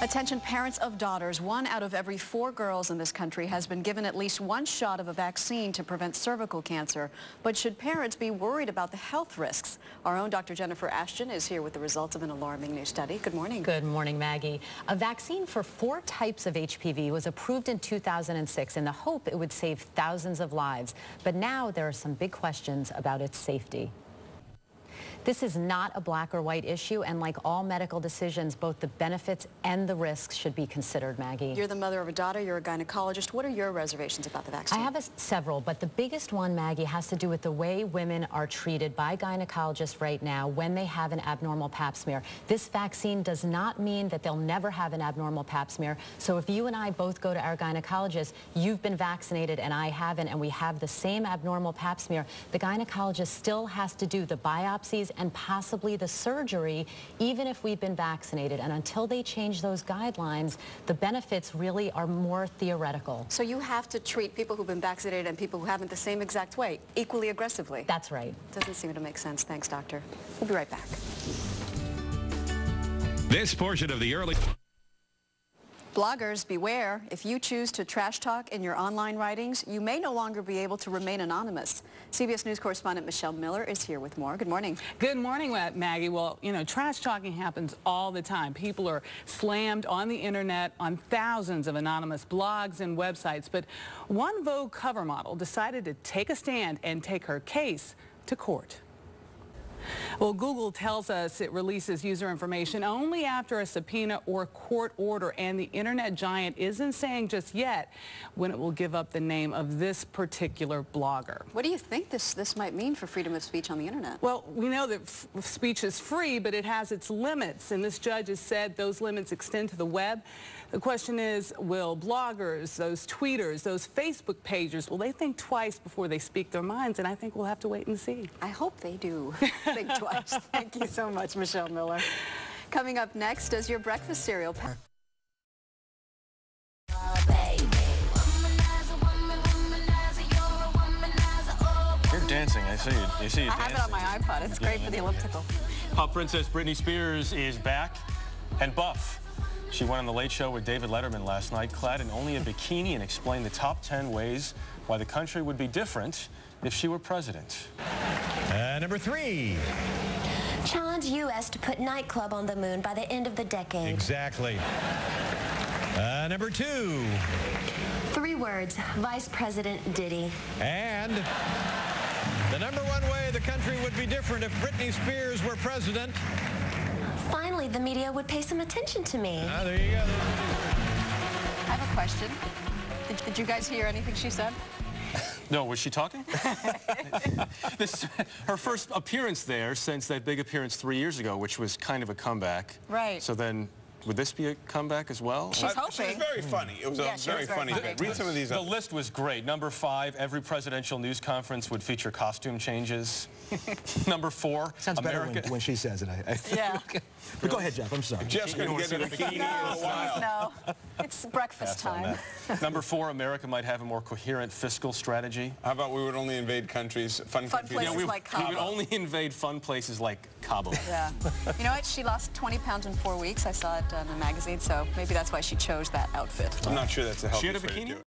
Attention parents of daughters. 1 out of every 4 girls in this country has been given at least 1 shot of a vaccine to prevent cervical cancer. But should parents be worried about the health risks? Our own Dr. Jennifer Ashton is here with the results of an alarming new study. Good morning. Good morning, Maggie. A vaccine for 4 types of HPV was approved in 2006 in the hope it would save thousands of lives. But now there are some big questions about its safety. This is not a black or white issue, and like all medical decisions, both the benefits and the risks should be considered, Maggie. You're the mother of a daughter, you're a gynecologist. What are your reservations about the vaccine? I have several, but the biggest one, Maggie, has to do with the way women are treated by gynecologists right now when they have an abnormal pap smear. This vaccine does not mean that they'll never have an abnormal pap smear. So if you and I both go to our gynecologist, you've been vaccinated and I haven't, and we have the same abnormal pap smear, the gynecologist still has to do the biopsies and possibly the surgery, even if we've been vaccinated. And until they change those guidelines, the benefits really are more theoretical. So you have to treat people who've been vaccinated and people who haven't the same exact way, equally aggressively. That's right. Doesn't seem to make sense. Thanks, doctor. We'll be right back. This portion of the early... Bloggers, beware. If you choose to trash talk in your online writings, you may no longer be able to remain anonymous. CBS News correspondent Michelle Miller is here with more. Good morning. Good morning, Maggie. Well, you know, trash talking happens all the time. People are slammed on the internet on thousands of anonymous blogs and websites. But one Vogue cover model decided to take a stand and take her case to court. Well, Google tells us it releases user information only after a subpoena or court order, and the internet giant isn't saying just yet when it will give up the name of this particular blogger. What do you think this might mean for freedom of speech on the internet? Well, we know that speech is free, but it has its limits, and this judge has said those limits extend to the web. The question is, will bloggers, those tweeters, those Facebook pages, will they think twice before they speak their minds? And I think we'll have to wait and see. I hope they do think twice. Thank you so much, Michelle Miller. Coming up next, does your breakfast cereal... You're dancing. I see you. You see you dancing. I have it on my iPod. It's great for the elliptical. Pop Princess Britney Spears is back and buff. She went on The Late Show with David Letterman last night, clad in only a bikini, and explained the top 10 ways why the country would be different if she were president. Number 3. Challenge U.S. to put nightclub on the moon by the end of the decade. Exactly. Number 2. 3 words, Vice President Diddy. And the number 1 way the country would be different if Britney Spears were president. Finally, the media would pay some attention to me. There you go. I have a question. Did you guys hear anything she said? No, was she talking? Her first appearance there since that big appearance 3 years ago, which was kind of a comeback. Right. So then, would this be a comeback as well? She's hoping. She was very funny. It was a very funny bit. Read some of these. The list was great. Number 5, every presidential news conference would feature costume changes. Number 4, sounds better when she says it. Yeah. But go ahead, Jeff. I'm sorry. Jeff's going to get a bikini in a while. No, it's breakfast time. Number 4, America might have a more coherent fiscal strategy. How about we would only invade countries, fun countries? Places like Cabo. We would only invade fun places like Cabo. Yeah. You know what? She lost 20 pounds in 4 weeks. I saw it in a magazine, so maybe that's why she chose that outfit. I'm not sure that's a healthy She had a way to bikini? do it.